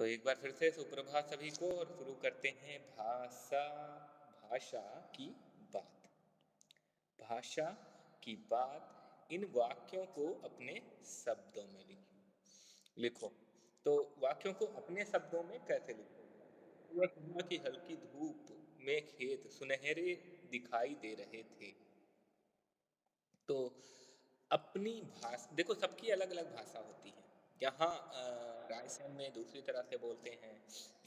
तो एक बार फिर से सुप्रभात सभी को, और शुरू करते हैं भाषा की बात। भाषा की बात, इन वाक्यों को अपने शब्दों में लिखो। तो वाक्यों को अपने शब्दों में कैसे लिखो? वह सुबह की हल्की धूप में खेत सुनहरे दिखाई दे रहे थे। तो अपनी भाषा देखो, सबकी अलग अलग भाषा होती है। यहाँ रायसेन में दूसरी तरह से बोलते हैं,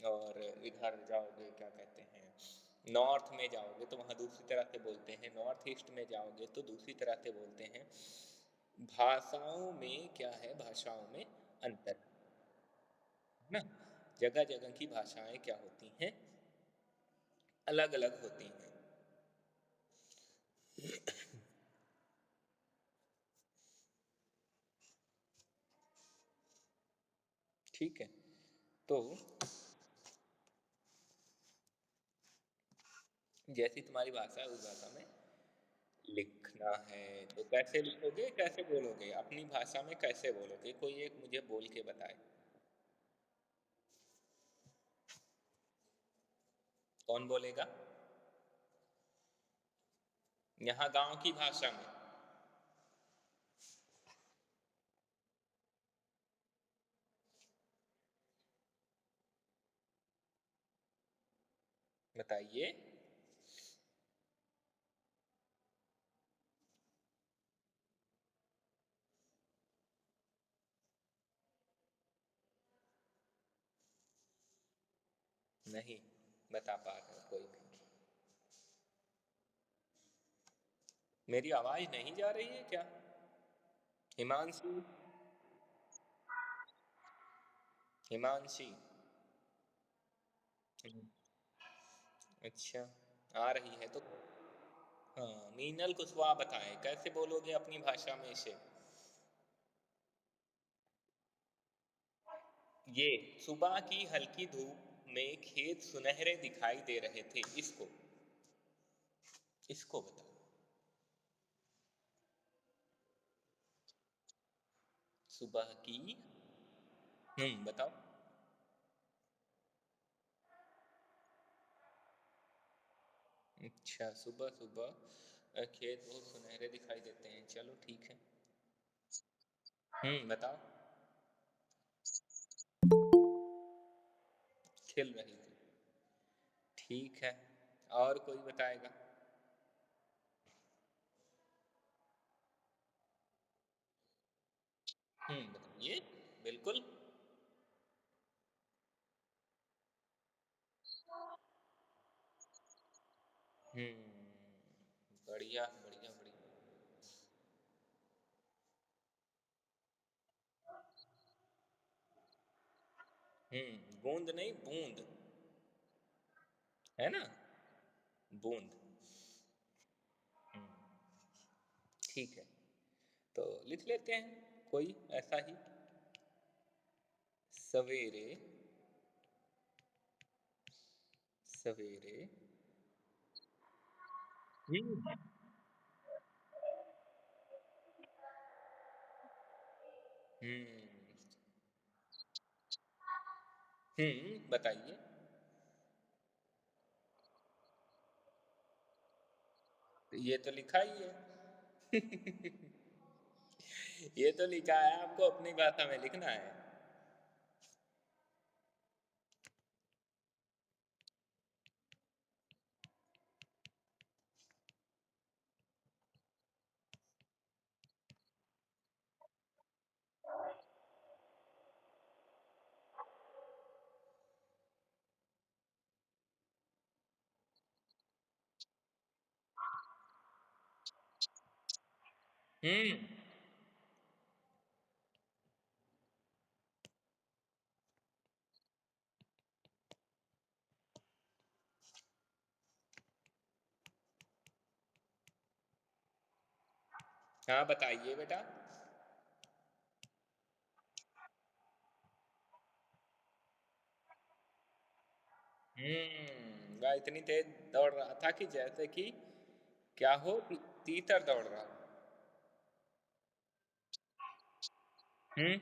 और इधर जाओगे क्या कहते हैं, नॉर्थ में जाओगे तो वहाँ दूसरी तरह से बोलते हैं, नॉर्थ ईस्ट में जाओगे तो दूसरी तरह से बोलते हैं। भाषाओं में क्या है, भाषाओं में अंतर है ना। जगह जगह की भाषाएं क्या होती हैं, अलग अलग होती हैं। ठीक है, तो जैसी तुम्हारी भाषा है उस भाषा में लिखना है। तो कैसे लिखोगे, कैसे बोलोगे, अपनी भाषा में कैसे बोलोगे? कोई एक मुझे बोल के बताए। कौन बोलेगा? यहाँ गांव की भाषा में बताइए। नहीं बता पा रहे कोई भी? मेरी आवाज नहीं जा रही है क्या? हिमांशु, हिमांशी। अच्छा, आ रही है तो हाँ। मीनल कुशवाहा बताएं कैसे बोलोगे अपनी भाषा में इसे। ये सुबह की हल्की धूप में खेत सुनहरे दिखाई दे रहे थे, इसको इसको बताओ। सुबह की बताओ। अच्छा, सुबह सुबह खेत बहुत सुनहरे दिखाई देते हैं, चलो ठीक है। बताओ। खिल रही थी, ठीक है। और कोई बताएगा? बताइए, बिल्कुल। बढ़िया बढ़िया बढ़िया। बूंद नहीं, बूंद है ना, बूंद। ठीक है, तो लिख लेते हैं कोई ऐसा ही। सवेरे सवेरे हम्म बताइए। ये तो लिखा ही है। ये तो लिखा है, आपको अपनी भाषा में लिखना है। हम्म हाँ बताइए बेटा। वह इतनी तेज दौड़ रहा था कि जैसे कि क्या हो, तीतर दौड़ रहा हो। हम्म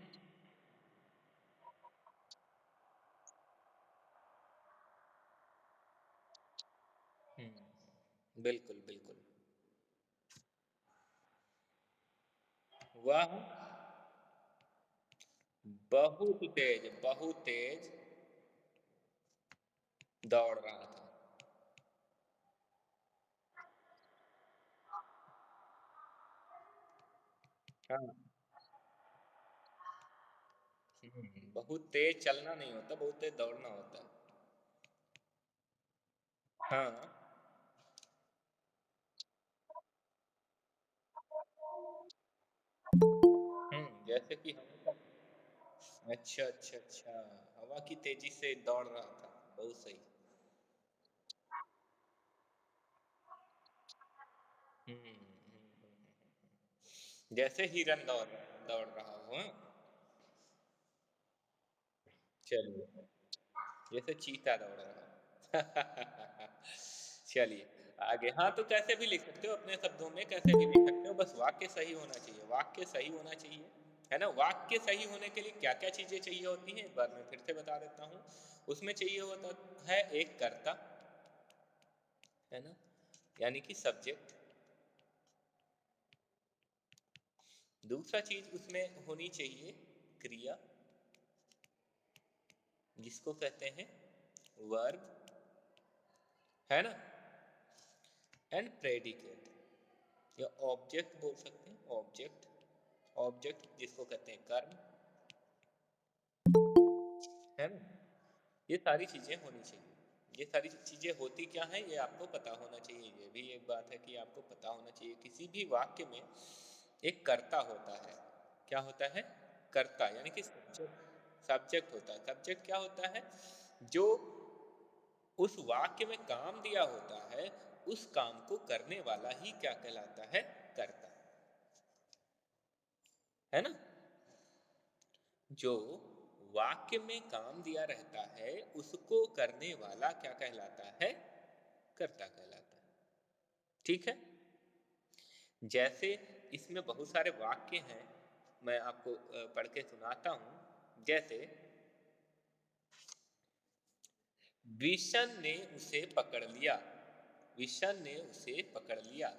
बिल्कुल बिल्कुल। वह बहुत तेज दौड़ रहा था। हाँ। बहुत तेज चलना नहीं होता, बहुत तेज दौड़ना होता है। हाँ। जैसे कि हम। अच्छा अच्छा अच्छा। हवा की तेजी से दौड़ रहा था। बहुत सही। जैसे हिरन दौड़ रहा हो, हाँ? चलिए। जैसे चीता दौड़ रहा। चलिए आगे। हाँ, तो कैसे भी लिख सकते हो अपने शब्दों में, कैसे भी लिख सकते हो, बस वाक्य सही होना चाहिए, वाक्य सही होना चाहिए। है ना? वाक्य सही होने के लिए क्या क्या चीजें चाहिए होती हैं, एक बार मैं फिर से बता देता हूँ। उसमें चाहिए होता है एक कर्ता, है ना, यानी कि सब्जेक्ट। दूसरा चीज उसमें होनी चाहिए क्रिया, जिसको कहते हैं वर्ब, है ना, एंड प्रेडिकेट, या ऑब्जेक्ट बोल सकते हैं, ऑब्जेक्ट। ऑब्जेक्ट जिसको कहते हैं कर्म, है ना। ये सारी चीजें होनी चाहिए। ये सारी चीजें होती क्या है, ये आपको पता होना चाहिए। ये भी एक बात है कि आपको पता होना चाहिए, किसी भी वाक्य में एक कर्ता होता है। क्या होता है? कर्ता, यानी कि सब्जेक्ट। सब्जेक्ट होता है। सब्जेक्ट क्या होता है? जो उस वाक्य में काम दिया होता है, उस काम को करने वाला ही क्या कहलाता है? कर्ता, है ना। जो वाक्य में काम दिया रहता है, उसको करने वाला क्या कहलाता है? कर्ता कहलाता है। ठीक है। जैसे इसमें बहुत सारे वाक्य हैं, मैं आपको पढ़ के सुनाता हूं। जैसे विशन ने उसे पकड़ लिया। विशन ने उसे पकड़ लिया।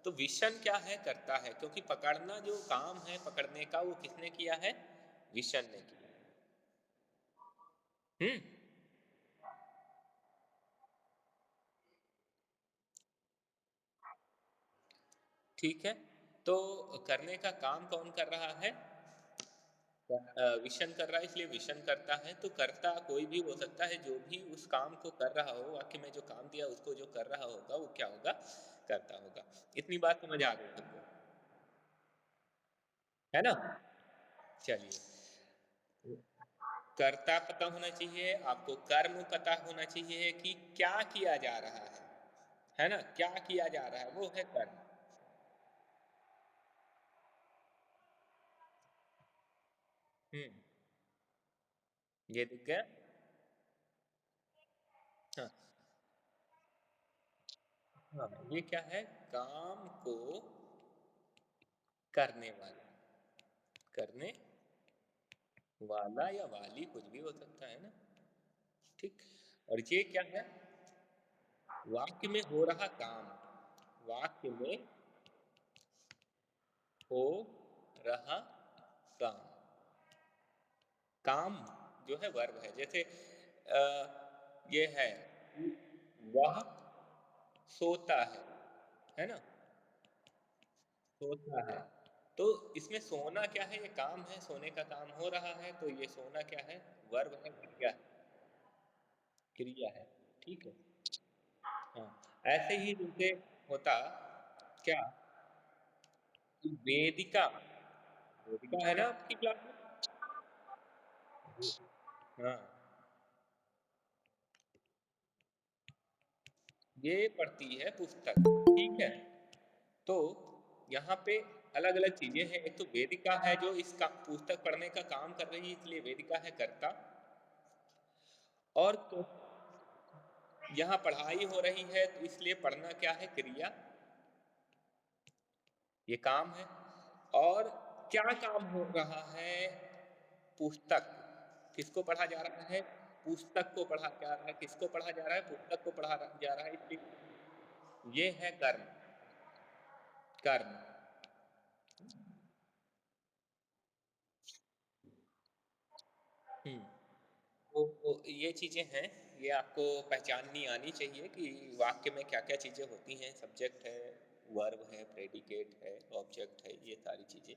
तो विशन क्या है? करता है, क्योंकि पकड़ना जो काम है पकड़ने का, वो किसने किया है? विशन ने किया। हम्म। ठीक है। तो करने का काम कौन कर रहा है? विशन कर रहा है, इसलिए विशन करता है। तो कर्ता कोई भी हो सकता है, जो भी उस काम को कर रहा हो, वाक्य में जो काम दिया उसको जो कर रहा होगा, वो क्या होगा? करता होगा। इतनी बात समझ आ गई सबको, है ना। चलिए, कर्ता पता होना चाहिए आपको, कर्म पता होना चाहिए कि क्या किया जा रहा है ना, क्या किया जा रहा है, वो है कर्म। हम्म। ये दिख गया। हाँ। हाँ, ये क्या है? काम को करने वाला, करने वाला या वाली, कुछ भी हो सकता है ना। ठीक। और ये क्या है? वाक्य में हो रहा काम, वाक्य में हो रहा काम। काम जो है वर्ब है। जैसे ये है, वह सोता है ना, सोता है। तो इसमें सोना क्या है? ये काम है, सोने का काम हो रहा है, तो ये सोना क्या है? वर्ब है, क्रिया है। क्रिया है। ठीक है। हाँ। ऐसे ही जैसे होता क्या कि वेदिका, वेदिका है ना आपकी क्लास में? हाँ। ये पढ़ती है पुस्तक। ठीक है। तो यहाँ पे अलग अलग चीजें हैं। एक तो वेदिका है जो इसका पुस्तक पढ़ने का काम कर रही है, इसलिए वेदिका है कर्ता। और तो यहाँ पढ़ाई हो रही है, तो इसलिए पढ़ना क्या है? क्रिया, ये काम है। और क्या काम हो रहा है? पुस्तक। किसको पढ़ा जा रहा है? पुस्तक को पढ़ा जा रहा है। किसको पढ़ा जा रहा है? पुस्तक को पढ़ा जा रहा है, इसलिए ये है कर्म। कर्म। हम्म। तो ये चीजें हैं, ये आपको पहचाननी आनी चाहिए कि वाक्य में क्या क्या चीजें होती हैं। सब्जेक्ट है, वर्ब है, प्रेडिकेट है, ऑब्जेक्ट है, ये सारी चीजें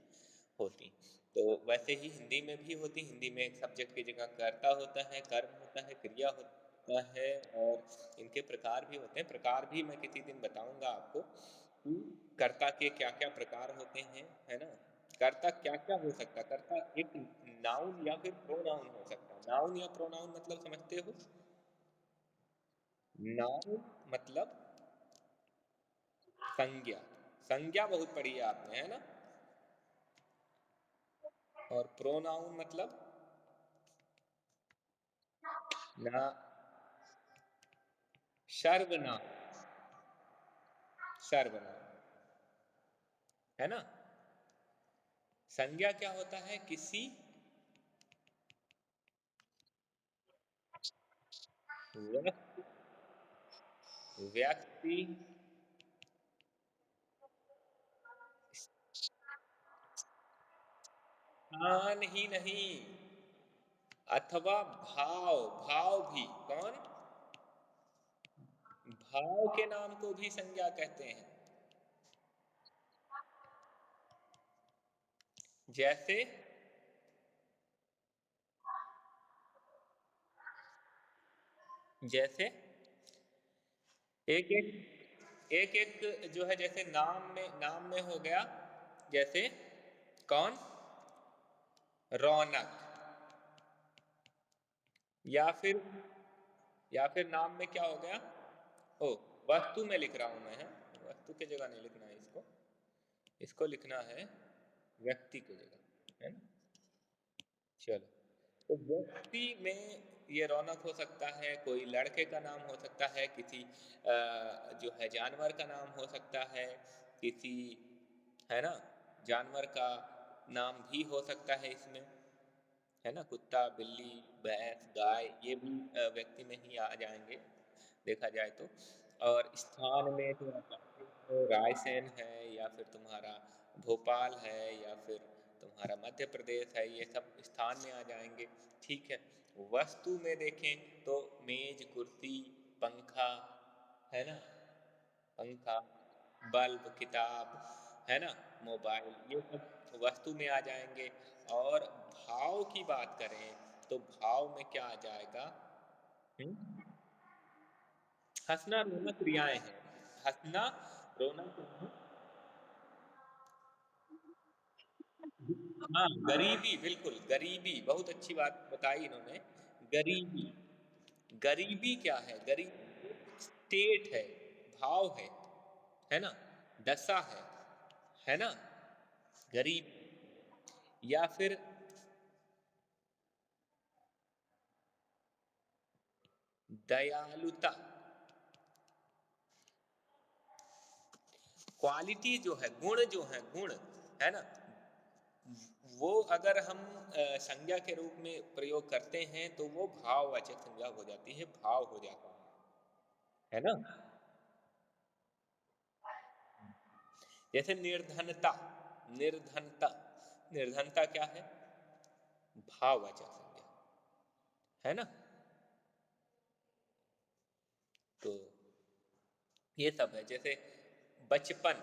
होती। तो वैसे ही हिंदी में भी होती। हिंदी में सब्जेक्ट की जगह कर्ता होता है, कर्म होता है, क्रिया होता है, और इनके प्रकार भी होते हैं। प्रकार भी मैं किसी दिन बताऊंगा आपको कि कर्ता के क्या क्या प्रकार होते हैं, है ना। कर्ता क्या क्या हो सकता है। कर्ता एक नाउन या फिर प्रोनाउन हो सकता है। नाउन या प्रोनाउन मतलब समझते हो। नाउन मतलब संज्ञा। संज्ञा बहुत पढ़ी है आपने, है ना। और प्रोनाउन मतलब ना, सर्वनाम। सर्वनाम, है ना। संज्ञा क्या होता है, किसी वस्तु, व्यक्ति, स्थान ही नहीं, अथवा भाव। भाव भी कौन, भाव के नाम को भी संज्ञा कहते हैं। जैसे जैसे एक एक एक एक जो है, जैसे नाम में हो गया, जैसे कौन, रौनक। या फिर नाम में क्या हो गया, ओ, वस्तु में लिख रहा हूं मैं, है। वस्तु की जगह नहीं लिखना है इसको, इसको लिखना है व्यक्ति की जगह, है ना। चलो, तो व्यक्ति में ये रौनक हो सकता है, कोई लड़के का नाम हो सकता है, किसी जो है जानवर का नाम हो सकता है, किसी, है ना, जानवर का नाम भी हो सकता है इसमें, है ना। कुत्ता, बिल्ली, भैंस, गाय, ये भी व्यक्ति में ही आ जाएंगे देखा जाए तो। और स्थान में तो आप जानते हो, रायसेन है, या फिर तुम्हारा भोपाल है, या फिर तुम्हारा मध्य प्रदेश है, ये सब स्थान में आ जाएंगे। ठीक है। वस्तु में देखें तो मेज, कुर्सी, पंखा, है ना, पंखा, बल्ब, किताब, है ना, मोबाइल, ये सब वस्तु में आ जाएंगे। और भाव की बात करें तो भाव में क्या आ जाएगा, हम्म? हंसना रोना क्रियाएं हैं। हंसना रोना क्या है? हाँ, गरीबी, बिल्कुल गरीबी, बहुत अच्छी बात बताई इन्होंने। गरीबी, गरीबी क्या है, गरीबी स्टेट है, भाव है ना, दशा है ना, गरीब। या फिर दयालुता, क्वालिटी जो है, गुण जो है, गुण, है ना। वो अगर हम संज्ञा के रूप में प्रयोग करते हैं तो वो भाववाचक संज्ञा हो जाती है, भाव हो जाता है ना। जैसे निर्धनता, निर्धनता, निर्धनता क्या है, भाववाचक संज्ञा, है ना। तो ये सब है। जैसे बचपन,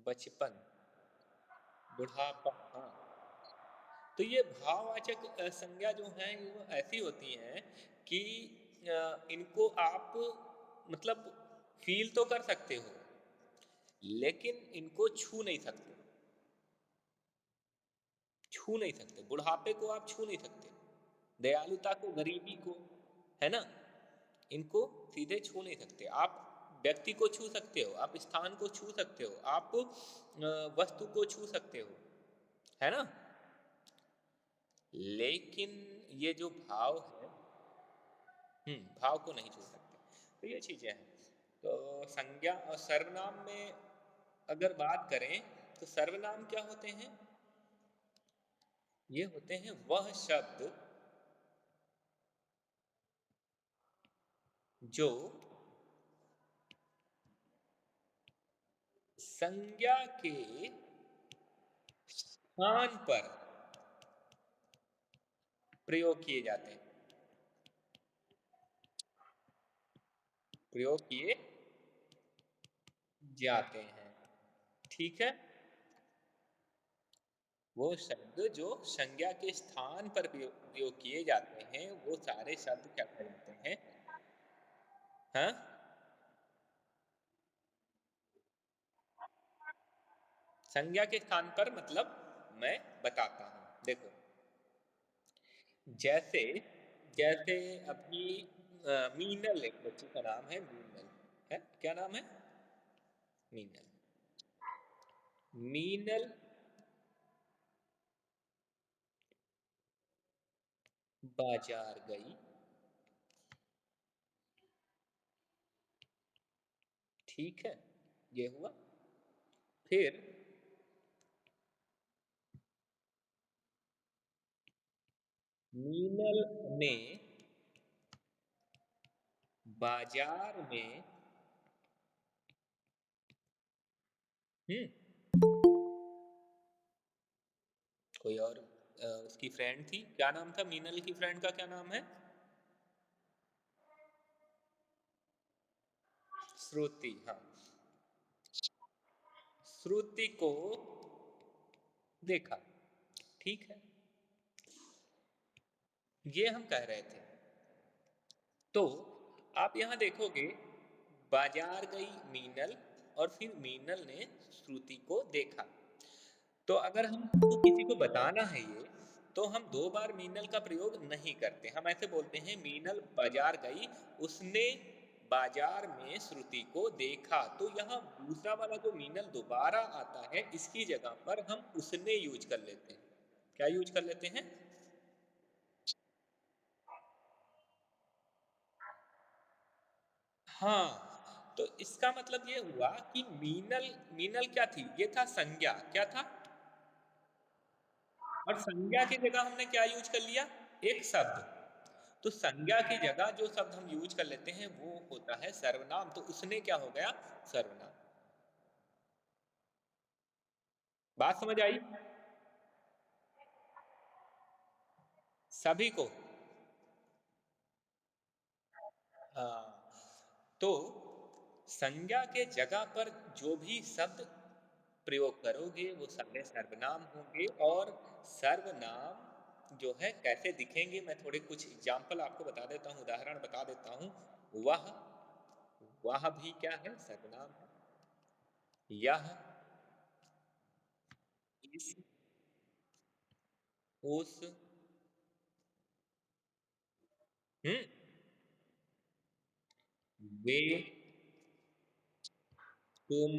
बचपन, बुढ़ापा, हाँ। तो ये भाववाचक संज्ञा जो हैं वो ऐसी होती हैं कि इनको आप मतलब फील तो कर सकते हो, लेकिन इनको छू नहीं सकते। छू नहीं सकते, बुढ़ापे को आप छू नहीं सकते, दयालुता को, गरीबी को, है ना, इनको सीधे छू नहीं सकते आप। व्यक्ति को छू सकते हो, आप स्थान को छू सकते हो, आप वस्तु को छू सकते हो, है ना। लेकिन ये जो भाव है, भाव को नहीं छू सकते। तो ये चीजें हैं। तो संज्ञा और सर्वनाम में अगर बात करें तो सर्वनाम क्या होते हैं, ये होते हैं वह शब्द जो संज्ञा के स्थान पर प्रयोग किए जाते हैं, प्रयोग किए जाते हैं। ठीक है, वो शब्द जो संज्ञा के स्थान पर प्रयोग किए जाते हैं वो सारे शब्द क्या कहलाते हैं? हाँ, संज्ञा के स्थान पर मतलब मैं बताता हूं, देखो जैसे जैसे अभी मीनल, एक बच्ची का नाम है मीनल, है क्या नाम है? मीनल। मीनल बाजार गई, ठीक है, ये हुआ। फिर मीनल ने बाजार में हम्म कोई और उसकी फ्रेंड थी, क्या नाम था मीनल की फ्रेंड का, क्या नाम है? श्रुति, हाँ। श्रुति को देखा, ठीक है, ये हम कह रहे थे। तो आप यहां देखोगे, बाजार गई मीनल और फिर मीनल ने श्रुति को देखा। तो अगर हमको किसी को बताना है ये, तो हम दो बार मीनल का प्रयोग नहीं करते, हम ऐसे बोलते हैं मीनल बाजार गई, उसने बाजार में श्रुति को देखा। तो यहाँ दूसरा वाला जो मीनल दोबारा आता है, इसकी जगह पर हम उसने यूज कर लेते हैं। क्या यूज कर लेते हैं? हाँ, तो इसका मतलब ये हुआ कि मीनल, मीनल क्या थी? ये था संज्ञा, क्या था? और संज्ञा की जगह हमने क्या यूज कर लिया? एक शब्द। तो संज्ञा की जगह जो शब्द हम यूज कर लेते हैं वो होता है सर्वनाम। तो उसने क्या हो गया? सर्वनाम। बात समझ आई? सभी को? हाँ, तो संज्ञा के जगह पर जो भी शब्द प्रयोग करोगे वो सारे सर्वनाम होंगे। और सर्वनाम जो है कैसे दिखेंगे, मैं थोड़े कुछ एग्जाम्पल आपको बता देता हूँ, उदाहरण बता देता हूँ। वह, वह भी क्या है? सर्वनाम है। यह, इस, उस, हम्म, वे, तुम,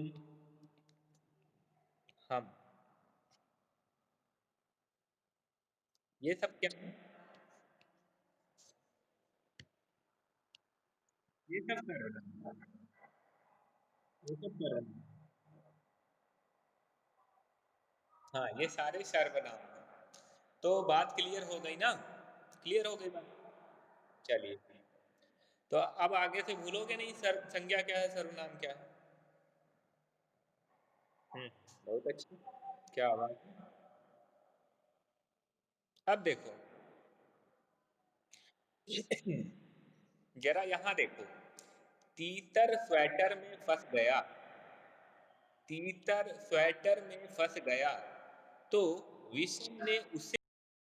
हम, ये सब क्या है? ये सब सर्वनाम, ये सब सर्वनाम। हाँ, ये सारे सर्वनाम हैं। तो बात क्लियर हो गई ना? क्लियर हो गई बात? चलिए, तो अब आगे से भूलोगे नहीं सर्व संज्ञा क्या है, सर्वनाम क्या है। हम्म, बहुत अच्छी, क्या बात है। अब देखो, जरा यहाँ देखो, तीतर स्वेटर में फंस गया, तीतर स्वेटर में फंस गया, तो विष्णु ने उसे